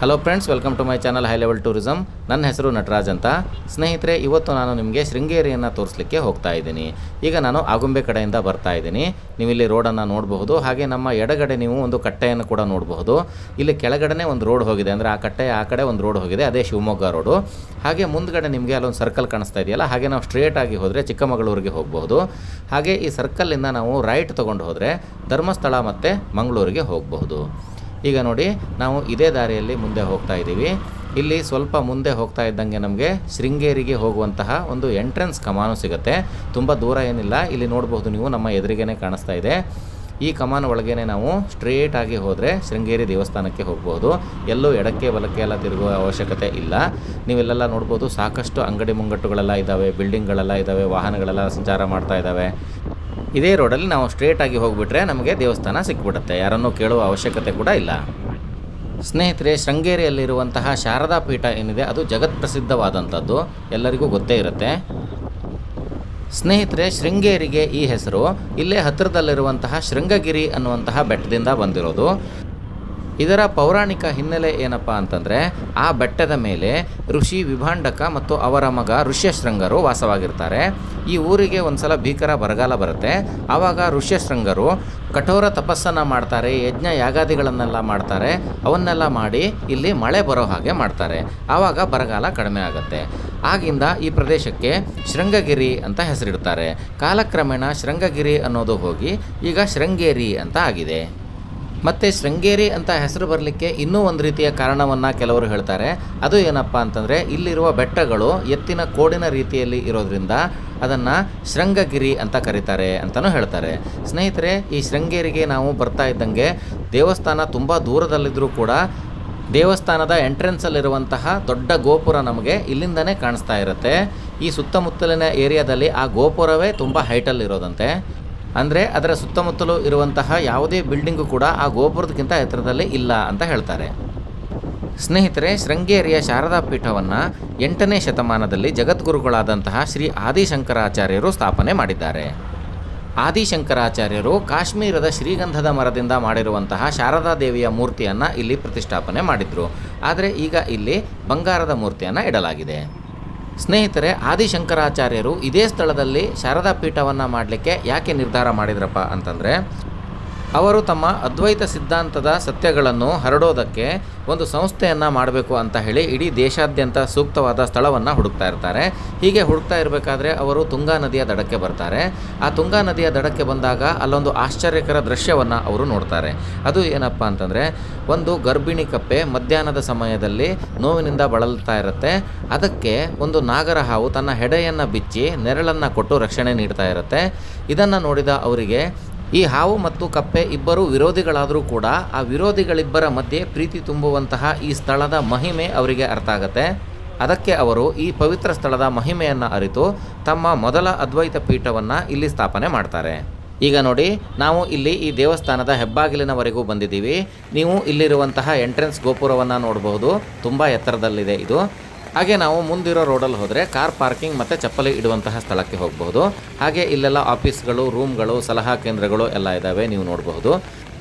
Hello friends, welcome to my channel high level tourism. ನನ್ನ ಹೆಸರು ನಟರಾಜ್ ಅಂತ. ಸ್ನೇಹಿತರೆ, ಇವತ್ತು ನಾನು ನಿಮಗೆ ಶೃಂಗೇರಿಯನ್ನು ತೋರಿಸಲಿಕ್ಕೆ ಹೋಗ್ತಾ ಇದ್ದೀನಿ. ಈಗ ನಾನು ಆಗುಂಬೆ ಕಡೆಯಿಂದ ಬರ್ತಾ ಇದ್ದೀನಿ. ನೀವು ಇಲ್ಲಿ ರೋಡನ್ನು ನೋಡಬಹುದು. ಹಾಗೆ ನಮ್ಮ ಎಡಗಡೆ ನೀವು ಒಂದು ಕಟ್ಟೆಯನ್ನು ಕೂಡ ನೋಡಬಹುದು. ಇಲ್ಲಿ ಕೆಳಗಡೆ ಒಂದು ರೋಡ್ ಹೋಗಿದೆ, ಅಂದರೆ ಆ ಕಟ್ಟೆಯ ಆ ಕಡೆ ಒಂದು ರೋಡ್ ಹೋಗಿದೆ, ಅದೇ ಶಿವಮೊಗ್ಗ ರೋಡು. ಹಾಗೆ ಮುಂದ್ಗಡೆ ನಿಮಗೆ ಅಲ್ಲೊಂದು ಸರ್ಕಲ್ ಕಾಣಿಸ್ತಾ ಇದೆಯಲ್ಲ, ಹಾಗೆ ನಾವು ಸ್ಟ್ರೇಟ್ ಆಗಿ ಹೋದರೆ ಚಿಕ್ಕಮಗಳೂರಿಗೆ ಹೋಗಬಹುದು. ಹಾಗೆ ಈ ಸರ್ಕಲ್ಲಿಂದ ನಾವು ರೈಟ್ ತೊಗೊಂಡು ಹೋದರೆ ಧರ್ಮಸ್ಥಳ ಮತ್ತು ಮಂಗಳೂರಿಗೆ ಹೋಗಬಹುದು. ಈಗ ನೋಡಿ, ನಾವು ಇದೇ ದಾರಿಯಲ್ಲಿ ಮುಂದೆ ಹೋಗ್ತಾ ಇದ್ದೀವಿ. ಇಲ್ಲಿ ಸ್ವಲ್ಪ ಮುಂದೆ ಹೋಗ್ತಾ ಇದ್ದಂಗೆ ನಮಗೆ ಶೃಂಗೇರಿಗೆ ಹೋಗುವಂತಹ ಒಂದು ಎಂಟ್ರೆನ್ಸ್ ಕಮಾನು ಸಿಗುತ್ತೆ. ತುಂಬ ದೂರ ಏನಿಲ್ಲ, ಇಲ್ಲಿ ನೋಡಬಹುದು ನೀವು, ನಮ್ಮ ಎದುರಿಗೇ ಕಾಣಿಸ್ತಾ ಇದೆ. ಈ ಕಮಾನು ಒಳಗೇ ನಾವು ಸ್ಟ್ರೇಟ್ ಆಗಿ ಹೋದರೆ ಶೃಂಗೇರಿ ದೇವಸ್ಥಾನಕ್ಕೆ ಹೋಗ್ಬೋದು. ಎಲ್ಲೂ ಎಡಕ್ಕೆ ಬಲಕ್ಕೆ ಎಲ್ಲ ತಿರುಗುವ ಅವಶ್ಯಕತೆ ಇಲ್ಲ. ನೀವೆಲ್ಲ ನೋಡ್ಬೋದು, ಸಾಕಷ್ಟು ಅಂಗಡಿ ಮುಂಗಟ್ಟುಗಳೆಲ್ಲ ಇದ್ದಾವೆ, ಬಿಲ್ಡಿಂಗ್ಗಳೆಲ್ಲ ಇದ್ದಾವೆ, ವಾಹನಗಳೆಲ್ಲ ಸಂಚಾರ ಮಾಡ್ತಾ ಇದ್ದಾವೆ. ಇದೇ ರೋಡಲ್ಲಿ ನಾವು ಸ್ಟ್ರೇಟ್ ಆಗಿ ಹೋಗಿಬಿಟ್ರೆ ನಮಗೆ ದೇವಸ್ಥಾನ ಸಿಕ್ಬಿಡುತ್ತೆ, ಯಾರನ್ನೂ ಕೇಳುವ ಅವಶ್ಯಕತೆ ಕೂಡ ಇಲ್ಲ. ಸ್ನೇಹಿತರೆ, ಶೃಂಗೇರಿಯಲ್ಲಿರುವಂತಹ ಶಾರದಾ ಪೀಠ ಏನಿದೆ ಅದು ಜಗತ್ ಪ್ರಸಿದ್ಧವಾದಂಥದ್ದು, ಎಲ್ಲರಿಗೂ ಗೊತ್ತೇ ಇರುತ್ತೆ. ಸ್ನೇಹಿತರೆ, ಶೃಂಗೇರಿಗೆ ಈ ಹೆಸರು ಇಲ್ಲೇ ಹತ್ತಿರದಲ್ಲಿರುವಂತಹ ಶೃಂಗಗಿರಿ ಅನ್ನುವಂತಹ ಬೆಟ್ಟದಿಂದ ಬಂದಿರೋದು. ಇದರ ಪೌರಾಣಿಕ ಹಿನ್ನೆಲೆ ಏನಪ್ಪ ಅಂತಂದರೆ, ಆ ಬೆಟ್ಟದ ಮೇಲೆ ಋಷಿ ವಿಭಾಂಡಕ ಮತ್ತು ಅವರ ಮಗ ಋಷ್ಯಶೃಂಗರು ವಾಸವಾಗಿರ್ತಾರೆ. ಈ ಊರಿಗೆ ಒಂದು ಸಲ ಭೀಕರ ಬರಗಾಲ ಬರುತ್ತೆ. ಆವಾಗ ಋಷ್ಯಶೃಂಗರು ಕಠೋರ ತಪಸ್ಸನ್ನು ಮಾಡ್ತಾರೆ, ಯಜ್ಞ ಯಾಗಾದಿಗಳನ್ನೆಲ್ಲ ಮಾಡ್ತಾರೆ. ಅವನ್ನೆಲ್ಲ ಮಾಡಿ ಇಲ್ಲಿ ಮಳೆ ಬರೋ ಹಾಗೆ ಮಾಡ್ತಾರೆ. ಆವಾಗ ಬರಗಾಲ ಕಡಿಮೆ ಆಗುತ್ತೆ. ಆಗಿಂದ ಈ ಪ್ರದೇಶಕ್ಕೆ ಶೃಂಗಗಿರಿ ಅಂತ ಹೆಸರಿಡ್ತಾರೆ. ಕಾಲಕ್ರಮೇಣ ಶೃಂಗಗಿರಿ ಅನ್ನೋದು ಹೋಗಿ ಈಗ ಶೃಂಗೇರಿ ಅಂತ ಆಗಿದೆ. ಮತ್ತು ಶೃಂಗೇರಿ ಅಂತ ಹೆಸರು ಬರಲಿಕ್ಕೆ ಇನ್ನೂ ಒಂದು ರೀತಿಯ ಕಾರಣವನ್ನು ಕೆಲವರು ಹೇಳ್ತಾರೆ. ಅದು ಏನಪ್ಪ ಅಂತಂದರೆ, ಇಲ್ಲಿರುವ ಬೆಟ್ಟಗಳು ಎತ್ತಿನ ಕೋಡಿನ ರೀತಿಯಲ್ಲಿ ಇರೋದ್ರಿಂದ ಅದನ್ನು ಶೃಂಗಗಿರಿ ಅಂತ ಕರೀತಾರೆ ಅಂತಲೂ ಹೇಳ್ತಾರೆ. ಸ್ನೇಹಿತರೆ, ಈ ಶೃಂಗೇರಿಗೆ ನಾವು ಬರ್ತಾ ಇದ್ದಂಗೆ ದೇವಸ್ಥಾನ ತುಂಬ ದೂರದಲ್ಲಿದ್ದರೂ ಕೂಡ ದೇವಸ್ಥಾನದ ಎಂಟ್ರೆನ್ಸಲ್ಲಿರುವಂತಹ ದೊಡ್ಡ ಗೋಪುರ ನಮಗೆ ಇಲ್ಲಿಂದನೇ ಕಾಣಿಸ್ತಾ ಇರುತ್ತೆ. ಈ ಸುತ್ತಮುತ್ತಲಿನ ಏರಿಯಾದಲ್ಲಿ ಆ ಗೋಪುರವೇ ತುಂಬ ಹೈಟಲ್ಲಿರೋದಂತೆ. ಅಂದರೆ ಅದರ ಸುತ್ತಮುತ್ತಲೂ ಇರುವಂತಹ ಯಾವುದೇ ಬಿಲ್ಡಿಂಗು ಕೂಡ ಆ ಗೋಪುರದಕ್ಕಿಂತ ಎತ್ತರದಲ್ಲಿ ಇಲ್ಲ ಅಂತ ಹೇಳ್ತಾರೆ. ಸ್ನೇಹಿತರೆ, ಶೃಂಗೇರಿಯ ಶಾರದಾ ಪೀಠವನ್ನು 8ನೇ ಶತಮಾನದಲ್ಲಿ ಜಗದ್ಗುರುಗಳಾದಂತಹ ಶ್ರೀ ಆದಿಶಂಕರಾಚಾರ್ಯರು ಸ್ಥಾಪನೆ ಮಾಡಿದ್ದಾರೆ. ಆದಿಶಂಕರಾಚಾರ್ಯರು ಕಾಶ್ಮೀರದ ಶ್ರೀಗಂಧದ ಮರದಿಂದ ಮಾಡಿರುವಂತಹ ಶಾರದಾ ದೇವಿಯ ಮೂರ್ತಿಯನ್ನು ಇಲ್ಲಿ ಪ್ರತಿಷ್ಠಾಪನೆ ಮಾಡಿದರು. ಆದರೆ ಈಗ ಇಲ್ಲಿ ಬಂಗಾರದ ಮೂರ್ತಿಯನ್ನು ಇಡಲಾಗಿದೆ. ಸ್ನೇಹಿತರೆ, ಆದಿಶಂಕರಾಚಾರ್ಯರು ಇದೇ ಸ್ಥಳದಲ್ಲಿ ಶಾರದಾ ಪೀಠವನ್ನು ಮಾಡಲಿಕ್ಕೆ ಯಾಕೆ ನಿರ್ಧಾರ ಮಾಡಿದ್ರಪ್ಪ ಅಂತಂದರೆ, ಅವರು ತಮ್ಮ ಅದ್ವೈತ ಸಿದ್ಧಾಂತದ ಸತ್ಯಗಳನ್ನು ಹರಡೋದಕ್ಕೆ ಒಂದು ಸಂಸ್ಥೆಯನ್ನು ಮಾಡಬೇಕು ಅಂತ ಹೇಳಿ ಇಡೀ ದೇಶಾದ್ಯಂತ ಸೂಕ್ತವಾದ ಸ್ಥಳವನ್ನು ಹುಡುಕ್ತಾ ಇರ್ತಾರೆ. ಹೀಗೆ ಹುಡುಕ್ತಾ ಇರಬೇಕಾದ್ರೆ ಅವರು ತುಂಗಾ ನದಿಯ ದಡಕ್ಕೆ ಬರ್ತಾರೆ. ಆ ತುಂಗಾ ನದಿಯ ದಡಕ್ಕೆ ಬಂದಾಗ ಅಲ್ಲೊಂದು ಆಶ್ಚರ್ಯಕರ ದೃಶ್ಯವನ್ನು ಅವರು ನೋಡ್ತಾರೆ. ಅದು ಏನಪ್ಪ ಅಂತಂದರೆ, ಒಂದು ಗರ್ಭಿಣಿ ಕಪ್ಪೆ ಮಧ್ಯಾಹ್ನದ ಸಮಯದಲ್ಲಿ ನೋವಿನಿಂದ ಬಳಲ್ತಾ ಇರುತ್ತೆ. ಅದಕ್ಕೆ ಒಂದು ನಾಗರ ಹಾವು ತನ್ನ ಹೆಡೆಯನ್ನು ಬಿಚ್ಚಿ ನೆರಳನ್ನು ಕೊಟ್ಟು ರಕ್ಷಣೆ ನೀಡ್ತಾ ಇರುತ್ತೆ. ಇದನ್ನು ನೋಡಿದ ಅವರಿಗೆ ಈ ಹಾವು ಮತ್ತು ಕಪ್ಪೆ ಇಬ್ಬರು ವಿರೋಧಿಗಳಾದರೂ ಕೂಡ ಆ ವಿರೋಧಿಗಳಿಬ್ಬರ ಮಧ್ಯೆ ಪ್ರೀತಿ ತುಂಬುವಂತಹ ಈ ಸ್ಥಳದ ಮಹಿಮೆ ಅವರಿಗೆ ಅರ್ಥ ಆಗುತ್ತೆ. ಅದಕ್ಕೆ ಅವರು ಈ ಪವಿತ್ರ ಸ್ಥಳದ ಮಹಿಮೆಯನ್ನು ಅರಿತು ತಮ್ಮ ಮೊದಲ ಅದ್ವೈತ ಪೀಠವನ್ನು ಇಲ್ಲಿ ಸ್ಥಾಪನೆ ಮಾಡ್ತಾರೆ. ಈಗ ನೋಡಿ, ನಾವು ಇಲ್ಲಿ ಈ ದೇವಸ್ಥಾನದ ಹೆಬ್ಬಾಗಿಲಿನವರೆಗೂ ಬಂದಿದ್ದೀವಿ. ನೀವು ಇಲ್ಲಿರುವಂತಹ ಎಂಟ್ರೆನ್ಸ್ ಗೋಪುರವನ್ನು ನೋಡಬಹುದು, ತುಂಬ ಎತ್ತರದಲ್ಲಿದೆ ಇದು. ಹಾಗೆ ನಾವು ಮುಂದಿರೋ ರೋಡಲ್ಲಿ ಹೋದರೆ ಕಾರ್ ಪಾರ್ಕಿಂಗ್ ಮತ್ತು ಚಪ್ಪಲಿ ಇಡುವಂತಹ ಸ್ಥಳಕ್ಕೆ ಹೋಗಬಹುದು. ಹಾಗೆ ಇಲ್ಲೆಲ್ಲ ಆಫೀಸ್ಗಳು, ರೂಮ್ಗಳು, ಸಲಹಾ ಕೇಂದ್ರಗಳು ಎಲ್ಲ ಇದ್ದಾವೆ, ನೀವು ನೋಡಬಹುದು.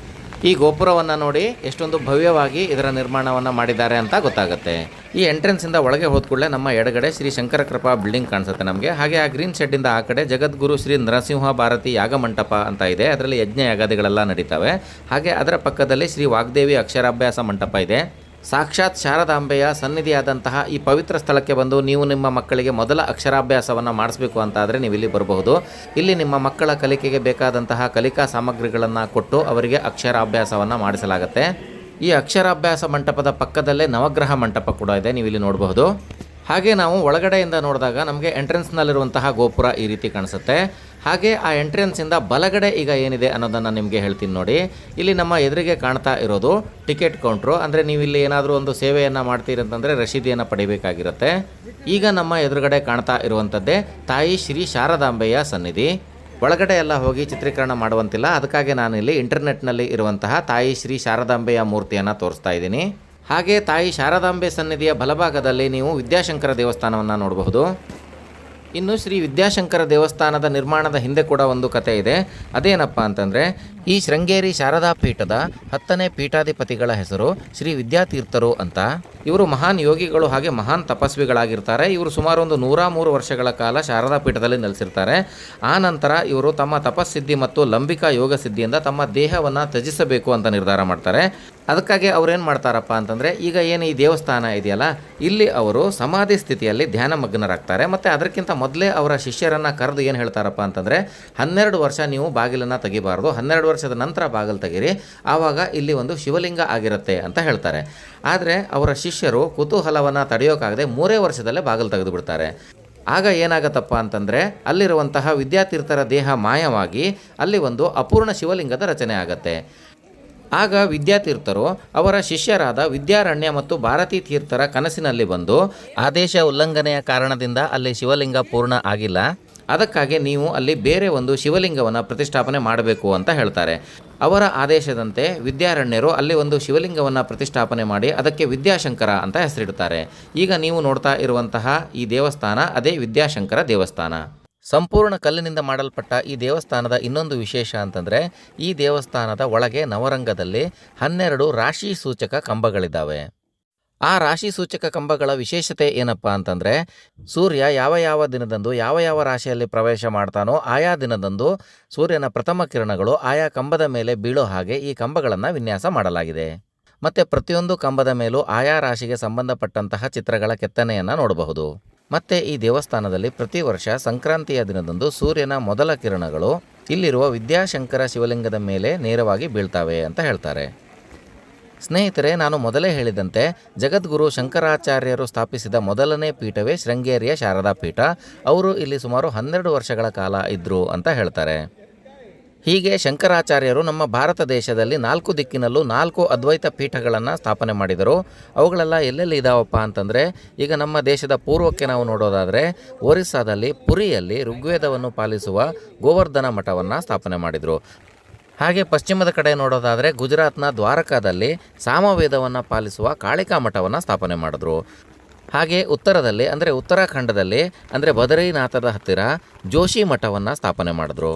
ಈ ಗೋಪುರವನ್ನು ನೋಡಿ ಎಷ್ಟೊಂದು ಭವ್ಯವಾಗಿ ಇದರ ನಿರ್ಮಾಣವನ್ನು ಮಾಡಿದ್ದಾರೆ ಅಂತ ಗೊತ್ತಾಗುತ್ತೆ. ಈ ಎಂಟ್ರೆನ್ಸಿಂದ ಒಳಗೆ ಹೋದ ಕೂಡಲೇ ನಮ್ಮ ಎಡಗಡೆ ಶ್ರೀ ಶಂಕರ ಕೃಪಾ ಬಿಲ್ಡಿಂಗ್ ಕಾಣಿಸುತ್ತೆ ನಮಗೆ. ಹಾಗೆ ಆ ಗ್ರೀನ್ ಶೆಡ್ಡಿಂದ ಆ ಕಡೆ ಜಗದ್ಗುರು ಶ್ರೀ ನರಸಿಂಹ ಭಾರತಿ ಯಾಗ ಮಂಟಪ ಅಂತ ಇದೆ. ಅದರಲ್ಲಿ ಯಜ್ಞ ಯಾಗಾದಿಗಳೆಲ್ಲ ನಡೀತವೆ. ಹಾಗೆ ಅದರ ಪಕ್ಕದಲ್ಲಿ ಶ್ರೀ ವಾಗ್ದೇವಿ ಅಕ್ಷರಾಭ್ಯಾಸ ಮಂಟಪ ಇದೆ. ಸಾಕ್ಷಾತ್ ಶಾರದಾಂಬೆಯ ಸನ್ನಿಧಿಯಾದಂತಹ ಈ ಪವಿತ್ರ ಸ್ಥಳಕ್ಕೆ ಬಂದು ನೀವು ನಿಮ್ಮ ಮಕ್ಕಳಿಗೆ ಮೊದಲ ಅಕ್ಷರಾಭ್ಯಾಸವನ್ನು ಮಾಡಿಸಬೇಕು ಅಂತಾದರೆ ನೀವು ಇಲ್ಲಿ ಬರಬಹುದು. ಇಲ್ಲಿ ನಿಮ್ಮ ಮಕ್ಕಳ ಕಲಿಕೆಗೆ ಬೇಕಾದಂತಹ ಕಲಿಕಾ ಸಾಮಗ್ರಿಗಳನ್ನು ಕೊಟ್ಟು ಅವರಿಗೆ ಅಕ್ಷರಾಭ್ಯಾಸವನ್ನು ಮಾಡಿಸಲಾಗುತ್ತೆ. ಈ ಅಕ್ಷರಾಭ್ಯಾಸ ಮಂಟಪದ ಪಕ್ಕದಲ್ಲೇ ನವಗ್ರಹ ಮಂಟಪ ಕೂಡ ಇದೆ, ನೀವು ಇಲ್ಲಿ ನೋಡಬಹುದು. ಹಾಗೆ ನಾವು ಒಳಗಡೆಯಿಂದ ನೋಡಿದಾಗ ನಮಗೆ ಎಂಟ್ರೆನ್ಸ್ನಲ್ಲಿರುವಂತಹ ಗೋಪುರ ಈ ರೀತಿ ಕಾಣಿಸುತ್ತೆ. ಹಾಗೆ ಆ ಎಂಟ್ರೆನ್ಸಿಂದ ಬಲಗಡೆ ಈಗ ಏನಿದೆ ಅನ್ನೋದನ್ನು ನಿಮಗೆ ಹೇಳ್ತೀನಿ ನೋಡಿ. ಇಲ್ಲಿ ನಮ್ಮ ಎದುರಿಗೆ ಕಾಣ್ತಾ ಇರೋದು ಟಿಕೆಟ್ ಕೌಂಟ್ರು. ಅಂದರೆ ನೀವು ಇಲ್ಲಿ ಏನಾದರೂ ಒಂದು ಸೇವೆಯನ್ನು ಮಾಡ್ತೀರಿ ಅಂತಂದರೆ ರಶೀದಿಯನ್ನು ಪಡಿಬೇಕಾಗಿರುತ್ತೆ. ಈಗ ನಮ್ಮ ಎದುರುಗಡೆ ಕಾಣ್ತಾ ಇರುವಂಥದ್ದೇ ತಾಯಿ ಶ್ರೀ ಶಾರದಾಂಬೆಯ ಸನ್ನಿಧಿ. ಒಳಗಡೆ ಎಲ್ಲ ಹೋಗಿ ಚಿತ್ರೀಕರಣ ಮಾಡುವಂತಿಲ್ಲ, ಅದಕ್ಕಾಗಿ ನಾನಿಲ್ಲಿ ಇಂಟರ್ನೆಟ್ನಲ್ಲಿ ಇರುವಂತಹ ತಾಯಿ ಶ್ರೀ ಶಾರದಾಂಬೆಯ ಮೂರ್ತಿಯನ್ನು ತೋರಿಸ್ತಾ ಇದ್ದೀನಿ. ಹಾಗೆ ತಾಯಿ ಶಾರದಾಂಬೆ ಸನ್ನಿಧಿಯ ಬಲಭಾಗದಲ್ಲಿ ನೀವು ವಿದ್ಯಾಶಂಕರ ದೇವಸ್ಥಾನವನ್ನು ನೋಡಬಹುದು. ಇನ್ನು ಶ್ರೀ ವಿದ್ಯಾಶಂಕರ ದೇವಸ್ಥಾನದ ನಿರ್ಮಾಣದ ಹಿಂದೆ ಕೂಡ ಒಂದು ಕತೆ ಇದೆ. ಅದೇನಪ್ಪ ಅಂತಂದರೆ, ಈ ಶೃಂಗೇರಿ ಶಾರದಾ ಪೀಠದ 10ನೇ ಪೀಠಾಧಿಪತಿಗಳ ಹೆಸರು ಶ್ರೀ ವಿದ್ಯಾತೀರ್ಥರು ಅಂತ. ಇವರು ಮಹಾನ್ ಯೋಗಿಗಳು ಹಾಗೆ ಮಹಾನ್ ತಪಸ್ವಿಗಳಾಗಿರ್ತಾರೆ. ಇವರು ಸುಮಾರು ಒಂದು 103 ವರ್ಷಗಳ ಕಾಲ ಶಾರದಾ ಪೀಠದಲ್ಲಿ ನೆಲೆಸಿರ್ತಾರೆ. ಆ ನಂತರ ಇವರು ತಮ್ಮ ತಪಸ್ಸಿದ್ಧಿ ಮತ್ತು ಲಂಬಿಕಾ ಯೋಗ ಸಿದ್ಧಿಯಿಂದ ತಮ್ಮ ದೇಹವನ್ನು ತ್ಯಜಿಸಬೇಕು ಅಂತ ನಿರ್ಧಾರ ಮಾಡ್ತಾರೆ. ಅದಕ್ಕಾಗಿ ಅವ್ರೇನು ಮಾಡ್ತಾರಪ್ಪ ಅಂತಂದರೆ, ಈಗ ಏನು ಈ ದೇವಸ್ಥಾನ ಇದೆಯಲ್ಲ, ಇಲ್ಲಿ ಅವರು ಸಮಾಧಿ ಸ್ಥಿತಿಯಲ್ಲಿ ಧ್ಯಾನ ಮಗ್ನರಾಗ್ತಾರೆ. ಮತ್ತು ಅದಕ್ಕಿಂತ ಮೊದಲೇ ಅವರ ಶಿಷ್ಯರನ್ನು ಕರೆದು ಏನು ಹೇಳ್ತಾರಪ್ಪ ಅಂತಂದರೆ, 12 ವರ್ಷ ನೀವು ಬಾಗಿಲನ್ನು ತೆಗಿಬಾರ್ದು, 12 ವರ್ಷದ ನಂತರ ಬಾಗಿಲು ತೆಗೀರಿ, ಆವಾಗ ಇಲ್ಲಿ ಒಂದು ಶಿವಲಿಂಗ ಆಗಿರುತ್ತೆ ಅಂತ ಹೇಳ್ತಾರೆ. ಆದರೆ ಅವರ ಶಿಷ್ಯರು ಕುತೂಹಲವನ್ನು ತಡೆಯೋಕ್ಕಾಗದೆ 3 ವರ್ಷದಲ್ಲೇ ಬಾಗಿಲು ತೆಗೆದು ಬಿಡ್ತಾರೆ. ಆಗ ಏನಾಗತ್ತಪ್ಪ ಅಂತಂದರೆ, ಅಲ್ಲಿರುವಂತಹ ವಿದ್ಯಾತೀರ್ಥರ ದೇಹ ಮಾಯವಾಗಿ ಅಲ್ಲಿ ಒಂದು ಅಪೂರ್ಣ ಶಿವಲಿಂಗದ ರಚನೆ ಆಗತ್ತೆ. ಆಗ ವಿದ್ಯಾತೀರ್ಥರು ಅವರ ಶಿಷ್ಯರಾದ ವಿದ್ಯಾರಣ್ಯ ಮತ್ತು ಭಾರತೀ ತೀರ್ಥರ ಕನಸಿನಲ್ಲಿ ಬಂದು, ಆದೇಶ ಉಲ್ಲಂಘನೆಯ ಕಾರಣದಿಂದ ಅಲ್ಲಿ ಶಿವಲಿಂಗ ಪೂರ್ಣ ಆಗಿಲ್ಲ, ಅದಕ್ಕಾಗಿ ನೀವು ಅಲ್ಲಿ ಬೇರೆ ಒಂದು ಶಿವಲಿಂಗವನ್ನು ಪ್ರತಿಷ್ಠಾಪನೆ ಮಾಡಬೇಕು ಅಂತ ಹೇಳ್ತಾರೆ. ಅವರ ಆದೇಶದಂತೆ ವಿದ್ಯಾರಣ್ಯರು ಅಲ್ಲಿ ಒಂದು ಶಿವಲಿಂಗವನ್ನು ಪ್ರತಿಷ್ಠಾಪನೆ ಮಾಡಿ ಅದಕ್ಕೆ ವಿದ್ಯಾಶಂಕರ ಅಂತ ಹೆಸರಿಡುತ್ತಾರೆ. ಈಗ ನೀವು ನೋಡ್ತಾ ಇರುವಂತಹ ಈ ದೇವಸ್ಥಾನ ಅದೇ ವಿದ್ಯಾಶಂಕರ ದೇವಸ್ಥಾನ. ಸಂಪೂರ್ಣ ಕಲ್ಲಿನಿಂದ ಮಾಡಲ್ಪಟ್ಟ ಈ ದೇವಸ್ಥಾನದ ಇನ್ನೊಂದು ವಿಶೇಷ ಅಂತಂದರೆ, ಈ ದೇವಸ್ಥಾನದ ಒಳಗೆ ನವರಂಗದಲ್ಲಿ 12 ರಾಶಿ ಸೂಚಕ ಕಂಬಗಳಿದ್ದಾವೆ. ಆ ರಾಶಿ ಸೂಚಕ ಕಂಬಗಳ ವಿಶೇಷತೆ ಏನಪ್ಪ ಅಂತಂದರೆ, ಸೂರ್ಯ ಯಾವ ದಿನದಂದು ಯಾವ ರಾಶಿಯಲ್ಲಿ ಪ್ರವೇಶ ಮಾಡ್ತಾನೋ ಆಯಾ ದಿನದಂದು ಸೂರ್ಯನ ಪ್ರಥಮ ಕಿರಣಗಳು ಆಯಾ ಕಂಬದ ಮೇಲೆ ಬೀಳೋ ಹಾಗೆ ಈ ಕಂಬಗಳನ್ನು ವಿನ್ಯಾಸ ಮಾಡಲಾಗಿದೆ. ಮತ್ತು ಪ್ರತಿಯೊಂದು ಕಂಬದ ಮೇಲೂ ಆಯಾ ರಾಶಿಗೆ ಸಂಬಂಧಪಟ್ಟಂತಹ ಚಿತ್ರಗಳ ಕೆತ್ತನೆಯನ್ನು ನೋಡಬಹುದು. ಮತ್ತು ಈ ದೇವಸ್ಥಾನದಲ್ಲಿ ಪ್ರತಿ ವರ್ಷ ಸಂಕ್ರಾಂತಿಯ ದಿನದಂದು ಸೂರ್ಯನ ಮೊದಲ ಕಿರಣಗಳು ಇಲ್ಲಿರುವ ವಿದ್ಯಾಶಂಕರ ಶಿವಲಿಂಗದ ಮೇಲೆ ನೇರವಾಗಿ ಬೀಳ್ತವೆ ಅಂತ ಹೇಳ್ತಾರೆ. ಸ್ನೇಹಿತರೆ, ನಾನು ಮೊದಲೇ ಹೇಳಿದಂತೆ ಜಗದ್ಗುರು ಶಂಕರಾಚಾರ್ಯರು ಸ್ಥಾಪಿಸಿದ ಮೊದಲನೇ ಪೀಠವೇ ಶೃಂಗೇರಿಯ ಶಾರದಾ ಪೀಠ. ಅವರು ಇಲ್ಲಿ ಸುಮಾರು 12 ವರ್ಷಗಳ ಕಾಲ ಇದ್ದರು ಅಂತ ಹೇಳ್ತಾರೆ. ಹೀಗೆ ಶಂಕರಾಚಾರ್ಯರು ನಮ್ಮ ಭಾರತ ದೇಶದಲ್ಲಿ 4 ದಿಕ್ಕಿನಲ್ಲೂ 4 ಅದ್ವೈತ ಪೀಠಗಳನ್ನು ಸ್ಥಾಪನೆ ಮಾಡಿದರು. ಅವುಗಳೆಲ್ಲ ಎಲ್ಲೆಲ್ಲಿ ಇದಾವಪ್ಪ ಅಂತಂದರೆ, ಈಗ ನಮ್ಮ ದೇಶದ ಪೂರ್ವಕ್ಕೆ ನಾವು ನೋಡೋದಾದರೆ ಒರಿಸ್ಸಾದಲ್ಲಿ ಪುರಿಯಲ್ಲಿ ಋಗ್ವೇದವನ್ನು ಪಾಲಿಸುವ ಗೋವರ್ಧನ ಮಠವನ್ನು ಸ್ಥಾಪನೆ ಮಾಡಿದರು. ಹಾಗೆ ಪಶ್ಚಿಮದ ಕಡೆ ನೋಡೋದಾದರೆ ಗುಜರಾತ್ನ ದ್ವಾರಕಾದಲ್ಲಿ ಸಾಮವೇದವನ್ನು ಪಾಲಿಸುವ ಕಾಳಿಕಾ ಮಠವನ್ನು ಸ್ಥಾಪನೆ ಮಾಡಿದ್ರು. ಹಾಗೆ ಉತ್ತರದಲ್ಲಿ ಅಂದರೆ ಉತ್ತರಾಖಂಡದಲ್ಲಿ ಅಂದರೆ ಬದರಿನಾಥದ ಹತ್ತಿರ ಜೋಶಿ ಮಠವನ್ನು ಸ್ಥಾಪನೆ ಮಾಡಿದ್ರು.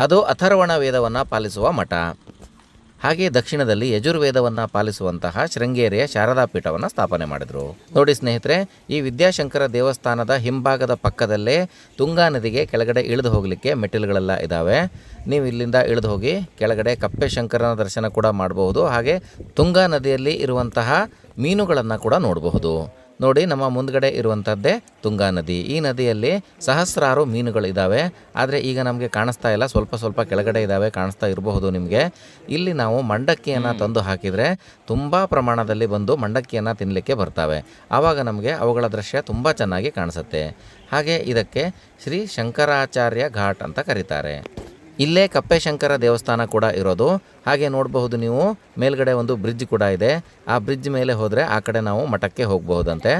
ಅದು ಅಥರ್ವಣ ವೇದವನ್ನು ಪಾಲಿಸುವ ಮಠ. ಹಾಗೆ ದಕ್ಷಿಣದಲ್ಲಿ ಯಜುರ್ವೇದವನ್ನು ಪಾಲಿಸುವಂತಹ ಶೃಂಗೇರಿಯ ಶಾರದಾ ಪೀಠವನ್ನು ಸ್ಥಾಪನೆ ಮಾಡಿದರು. ನೋಡಿ ಸ್ನೇಹಿತರೆ, ಈ ವಿದ್ಯಾಶಂಕರ ದೇವಸ್ಥಾನದ ಹಿಂಭಾಗದ ಪಕ್ಕದಲ್ಲೇ ತುಂಗಾ ನದಿಗೆ ಕೆಳಗಡೆ ಇಳಿದು ಹೋಗಲಿಕ್ಕೆ ಮೆಟ್ಟಿಲುಗಳೆಲ್ಲ ಇದ್ದಾವೆ. ನೀವು ಇಲ್ಲಿಂದ ಇಳಿದು ಹೋಗಿ ಕೆಳಗಡೆ ಕಪ್ಪೆಶಂಕರನ ದರ್ಶನ ಕೂಡ ಮಾಡಬಹುದು. ಹಾಗೆ ತುಂಗಾ ನದಿಯಲ್ಲಿ ಇರುವಂತಹ ಮೀನುಗಳನ್ನು ಕೂಡ ನೋಡಬಹುದು. ನೋಡಿ, ನಮ್ಮ ಮುಂದ್ಗಡೆ ಇರುವಂಥದ್ದೇ ತುಂಗಾ ನದಿ. ಈ ನದಿಯಲ್ಲಿ ಸಹಸ್ರಾರು ಮೀನುಗಳಿದ್ದಾವೆ. ಆದರೆ ಈಗ ನಮಗೆ ಕಾಣಿಸ್ತಾ ಇಲ್ಲ, ಸ್ವಲ್ಪ ಕೆಳಗಡೆ ಇದ್ದಾವೆ, ಕಾಣಿಸ್ತಾ ಇರಬಹುದು ನಿಮಗೆ. ಇಲ್ಲಿ ನಾವು ಮಂಡಕ್ಕಿಯನ್ನು ತಂದು ಹಾಕಿದರೆ ತುಂಬ ಪ್ರಮಾಣದಲ್ಲಿ ಬಂದು ಮಂಡಕ್ಕಿಯನ್ನು ತಿನ್ನಲಿಕ್ಕೆ ಬರ್ತವೆ. ಆವಾಗ ನಮಗೆ ಅವುಗಳ ದೃಶ್ಯ ತುಂಬ ಚೆನ್ನಾಗಿ ಕಾಣಿಸುತ್ತೆ. ಹಾಗೆ ಇದಕ್ಕೆ ಶ್ರೀ ಶಂಕರಾಚಾರ್ಯ ಘಾಟ್ ಅಂತ ಕರೀತಾರೆ. ಇಲ್ಲೇ ಕಪ್ಪೆಶಂಕರ ದೇವಸ್ಥಾನ ಕೂಡ ಇರೋದು. ಹಾಗೆ ನೋಡಬಹುದು ನೀವು, ಮೇಲ್ಗಡೆ ಒಂದು ಬ್ರಿಡ್ಜ್ ಕೂಡ ಇದೆ. ಆ ಬ್ರಿಡ್ಜ್ ಮೇಲೆ ಹೋದರೆ ಆ ಕಡೆ ನಾವು ಮಠಕ್ಕೆ ಹೋಗಬಹುದಂತೆ.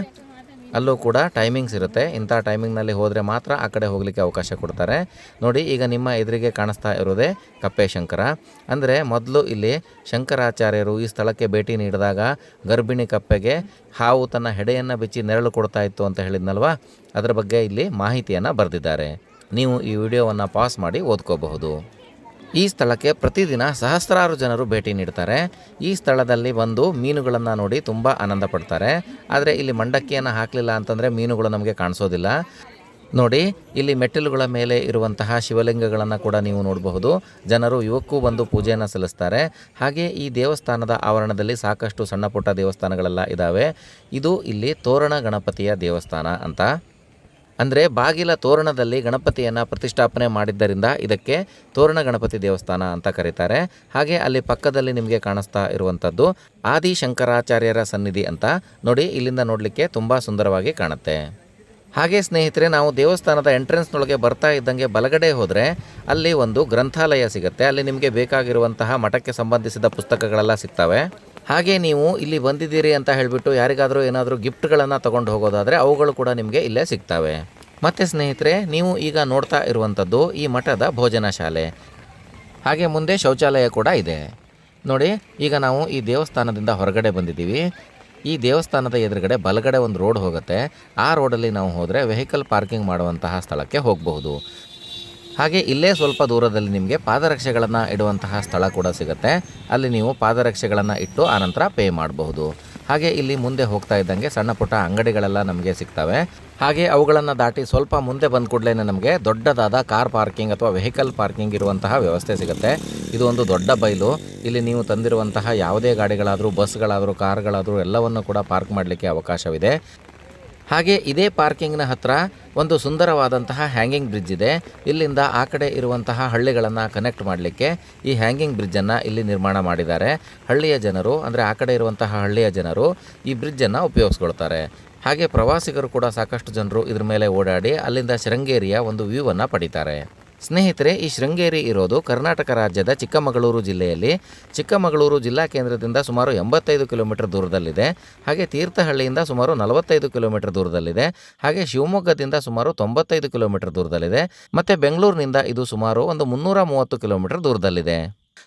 ಅಲ್ಲೂ ಕೂಡ ಟೈಮಿಂಗ್ಸ್ ಇರುತ್ತೆ. ಇಂಥ ಟೈಮಿಂಗ್ನಲ್ಲಿ ಹೋದರೆ ಮಾತ್ರ ಆ ಕಡೆ ಹೋಗಲಿಕ್ಕೆ ಅವಕಾಶ ಕೊಡ್ತಾರೆ. ನೋಡಿ, ಈಗ ನಿಮ್ಮ ಎದುರಿಗೆ ಕಾಣಿಸ್ತಾ ಇರೋದೇ ಕಪ್ಪೆಶಂಕರ. ಅಂದರೆ ಮೊದಲು ಇಲ್ಲಿ ಶಂಕರಾಚಾರ್ಯರು ಈ ಸ್ಥಳಕ್ಕೆ ಭೇಟಿ ನೀಡಿದಾಗ ಗರ್ಭಿಣಿ ಕಪ್ಪೆಗೆ ಹಾವು ತನ್ನ ಹೆಡೆಯನ್ನು ಬಿಚ್ಚಿ ನೆರಳು ಕೊಡ್ತಾ ಇತ್ತು ಅಂತ ಹೇಳಿದ್ನಲ್ವ, ಅದರ ಬಗ್ಗೆ ಇಲ್ಲಿ ಮಾಹಿತಿಯನ್ನು ಬರೆದಿದ್ದಾರೆ. ನೀವು ಈ ವಿಡಿಯೋವನ್ನು ಪಾಸ್ ಮಾಡಿ ಓದ್ಕೋಬಹುದು. ಈ ಸ್ಥಳಕ್ಕೆ ಪ್ರತಿದಿನ ಸಹಸ್ರಾರು ಜನರು ಭೇಟಿ ನೀಡ್ತಾರೆ. ಈ ಸ್ಥಳದಲ್ಲಿ ಬಂದು ಮೀನುಗಳನ್ನು ನೋಡಿ ತುಂಬ ಆನಂದ ಪಡ್ತಾರೆ. ಆದರೆ ಇಲ್ಲಿ ಮಂಡಕ್ಕಿಯನ್ನು ಹಾಕಲಿಲ್ಲ ಅಂತಂದರೆ ಮೀನುಗಳು ನಮಗೆ ಕಾಣಿಸೋದಿಲ್ಲ. ನೋಡಿ, ಇಲ್ಲಿ ಮೆಟ್ಟಿಲುಗಳ ಮೇಲೆ ಇರುವಂತಹ ಶಿವಲಿಂಗಗಳನ್ನು ಕೂಡ ನೀವು ನೋಡಬಹುದು. ಜನರು ಇವಕ್ಕೂ ಬಂದು ಪೂಜೆಯನ್ನು ಸಲ್ಲಿಸ್ತಾರೆ. ಹಾಗೆ ಈ ದೇವಸ್ಥಾನದ ಆವರಣದಲ್ಲಿ ಸಾಕಷ್ಟು ಸಣ್ಣ ಪುಟ್ಟ ದೇವಸ್ಥಾನಗಳೆಲ್ಲ ಇದ್ದಾವೆ. ಇದು ಇಲ್ಲಿ ತೋರಣ ಗಣಪತಿಯ ದೇವಸ್ಥಾನ ಅಂತ. ಅಂದರೆ ಬಾಗಿಲ ತೋರಣದಲ್ಲಿ ಗಣಪತಿಯನ್ನು ಪ್ರತಿಷ್ಠಾಪನೆ ಮಾಡಿದ್ದರಿಂದ ಇದಕ್ಕೆ ತೋರಣ ಗಣಪತಿ ದೇವಸ್ಥಾನ ಅಂತ ಕರೀತಾರೆ. ಹಾಗೆ ಅಲ್ಲಿ ಪಕ್ಕದಲ್ಲಿ ನಿಮಗೆ ಕಾಣಿಸ್ತಾ ಇರುವಂಥದ್ದು ಆದಿ ಶಂಕರಾಚಾರ್ಯರ ಸನ್ನಿಧಿ ಅಂತ. ನೋಡಿ, ಇಲ್ಲಿಂದ ನೋಡಲಿಕ್ಕೆ ತುಂಬ ಸುಂದರವಾಗಿ ಕಾಣುತ್ತೆ. ಹಾಗೆ ಸ್ನೇಹಿತರೆ, ನಾವು ದೇವಸ್ಥಾನದ ಎಂಟ್ರೆನ್ಸ್ನೊಳಗೆ ಬರ್ತಾ ಇದ್ದಂಗೆ ಬಲಗಡೆ ಹೋದರೆ ಅಲ್ಲಿ ಒಂದು ಗ್ರಂಥಾಲಯ ಸಿಗುತ್ತೆ. ಅಲ್ಲಿ ನಿಮಗೆ ಬೇಕಾಗಿರುವಂತಹ ಮಠಕ್ಕೆ ಸಂಬಂಧಿಸಿದ ಪುಸ್ತಕಗಳೆಲ್ಲ ಸಿಗ್ತವೆ. ಹಾಗೆ ನೀವು ಇಲ್ಲಿ ಬಂದಿದ್ದೀರಿ ಅಂತ ಹೇಳಿಬಿಟ್ಟು ಯಾರಿಗಾದರೂ ಏನಾದರೂ ಗಿಫ್ಟ್ಗಳನ್ನು ತೊಗೊಂಡು ಹೋಗೋದಾದರೆ ಅವುಗಳು ಕೂಡ ನಿಮಗೆ ಇಲ್ಲೇ ಸಿಗ್ತವೆ. ಮತ್ತು ಸ್ನೇಹಿತರೆ, ನೀವು ಈಗ ನೋಡ್ತಾ ಇರುವಂಥದ್ದು ಈ ಮಠದ ಭೋಜನ ಶಾಲೆ. ಹಾಗೆ ಮುಂದೆ ಶೌಚಾಲಯ ಕೂಡ ಇದೆ. ನೋಡಿ, ಈಗ ನಾವು ಈ ದೇವಸ್ಥಾನದಿಂದ ಹೊರಗಡೆ ಬಂದಿದ್ದೀವಿ. ಈ ದೇವಸ್ಥಾನದ ಎದುರುಗಡೆ ಬಲಗಡೆ ಒಂದು ರೋಡ್ ಹೋಗುತ್ತೆ. ಆ ರೋಡಲ್ಲಿ ನಾವು ಹೋದರೆ ವೆಹಿಕಲ್ ಪಾರ್ಕಿಂಗ್ ಮಾಡುವಂತಹ ಸ್ಥಳಕ್ಕೆ ಹೋಗಬಹುದು. ಹಾಗೆ ಇಲ್ಲೇ ಸ್ವಲ್ಪ ದೂರದಲ್ಲಿ ನಿಮಗೆ ಪಾದರಕ್ಷೆಗಳನ್ನು ಇಡುವಂತಹ ಸ್ಥಳ ಕೂಡ ಸಿಗುತ್ತೆ. ಅಲ್ಲಿ ನೀವು ಪಾದರಕ್ಷೆಗಳನ್ನು ಇಟ್ಟು ಆನಂತರ ಪೇ ಮಾಡಬಹುದು. ಹಾಗೆ ಇಲ್ಲಿ ಮುಂದೆ ಹೋಗ್ತಾ ಇದ್ದಂಗೆ ಸಣ್ಣ ಪುಟ್ಟ ಅಂಗಡಿಗಳೆಲ್ಲ ನಮಗೆ ಸಿಗ್ತವೆ. ಹಾಗೆ ಅವುಗಳನ್ನು ದಾಟಿ ಸ್ವಲ್ಪ ಮುಂದೆ ಬಂದ ಕೂಡಲೇ ನಮಗೆ ದೊಡ್ಡದಾದ ಕಾರ್ ಪಾರ್ಕಿಂಗ್ ಅಥವಾ ವೆಹಿಕಲ್ ಪಾರ್ಕಿಂಗ್ ಇರುವಂತಹ ವ್ಯವಸ್ಥೆ ಸಿಗುತ್ತೆ. ಇದು ಒಂದು ದೊಡ್ಡ ಬೈಲು. ಇಲ್ಲಿ ನೀವು ತಂದಿರುವಂತಹ ಯಾವುದೇ ಗಾಡಿಗಳಾದರೂ, ಬಸ್ಗಳಾದರೂ, ಕಾರ್ಗಳಾದರೂ ಎಲ್ಲವನ್ನು ಕೂಡ ಪಾರ್ಕ್ ಮಾಡಲಿಕ್ಕೆ ಅವಕಾಶವಿದೆ. ಹಾಗೆ ಇದೇ ಪಾರ್ಕಿಂಗ್ನ ಹತ್ರ ಒಂದು ಸುಂದರವಾದಂತಹ ಹ್ಯಾಂಗಿಂಗ್ ಬ್ರಿಡ್ಜ್ ಇದೆ. ಇಲ್ಲಿಂದ ಆ ಕಡೆ ಇರುವಂತಹ ಹಳ್ಳಿಗಳನ್ನು ಕನೆಕ್ಟ್ ಮಾಡಲಿಕ್ಕೆ ಈ ಹ್ಯಾಂಗಿಂಗ್ ಬ್ರಿಡ್ಜನ್ನು ಇಲ್ಲಿ ನಿರ್ಮಾಣ ಮಾಡಿದ್ದಾರೆ. ಹಳ್ಳಿಯ ಜನರು ಅಂದರೆ ಆ ಕಡೆ ಇರುವಂತಹ ಹಳ್ಳಿಯ ಜನರು ಈ ಬ್ರಿಡ್ಜನ್ನು ಉಪಯೋಗಿಸ್ಕೊಳ್ತಾರೆ. ಹಾಗೆ ಪ್ರವಾಸಿಗರು ಕೂಡ ಸಾಕಷ್ಟು ಜನರು ಇದ್ರ ಮೇಲೆ ಓಡಾಡಿ ಅಲ್ಲಿಂದ ಶೃಂಗೇರಿಯ ಒಂದು ವ್ಯೂವನ್ನು ಪಡಿತಾರೆ. ಸ್ನೇಹಿತರೆ, ಈ ಶೃಂಗೇರಿ ಇರೋದು ಕರ್ನಾಟಕ ರಾಜ್ಯದ ಚಿಕ್ಕಮಗಳೂರು ಜಿಲ್ಲೆಯಲ್ಲಿ. ಚಿಕ್ಕಮಗಳೂರು ಜಿಲ್ಲಾ ಕೇಂದ್ರದಿಂದ ಸುಮಾರು 85 ಕಿಲೋಮೀಟರ್ ದೂರದಲ್ಲಿದೆ. ಹಾಗೆ ತೀರ್ಥಹಳ್ಳಿಯಿಂದ ಸುಮಾರು 45 ಕಿಲೋಮೀಟರ್ ದೂರದಲ್ಲಿದೆ. ಹಾಗೆ ಶಿವಮೊಗ್ಗದಿಂದ ಸುಮಾರು 95 ಕಿಲೋಮೀಟರ್ ದೂರದಲ್ಲಿದೆ. ಮತ್ತು ಬೆಂಗಳೂರಿನಿಂದ ಇದು ಸುಮಾರು ಒಂದು 330 ಕಿಲೋಮೀಟರ್ ದೂರದಲ್ಲಿದೆ.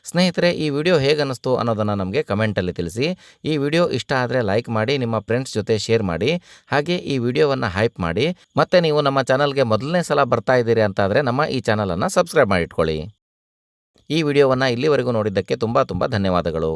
ಸ್ನೇಹಿತರೆ, ಈ ವಿಡಿಯೋ ಹೇಗೆ ಅನ್ನಿಸ್ತು ಅನ್ನೋದನ್ನು ನಮಗೆ ಕಮೆಂಟಲ್ಲಿ ತಿಳಿಸಿ. ಈ ವಿಡಿಯೋ ಇಷ್ಟ ಆದರೆ ಲೈಕ್ ಮಾಡಿ, ನಿಮ್ಮ ಫ್ರೆಂಡ್ಸ್ ಜೊತೆ ಶೇರ್ ಮಾಡಿ. ಹಾಗೆ ಈ ವಿಡಿಯೋವನ್ನು ಹೈಪ್ ಮಾಡಿ. ಮತ್ತು ನೀವು ನಮ್ಮ ಚಾನಲ್ಗೆ ಮೊದಲನೇ ಸಲ ಬರ್ತಾ ಇದ್ದೀರಿ ಅಂತಾದರೆ ನಮ್ಮ ಈ ಚಾನಲನ್ನು ಸಬ್ಸ್ಕ್ರೈಬ್ ಮಾಡಿ ಇಟ್ಕೊಳ್ಳಿ. ಈ ವಿಡಿಯೋವನ್ನು ಇಲ್ಲಿವರೆಗೂ ನೋಡಿದ್ದಕ್ಕೆ ತುಂಬ ಧನ್ಯವಾದಗಳು.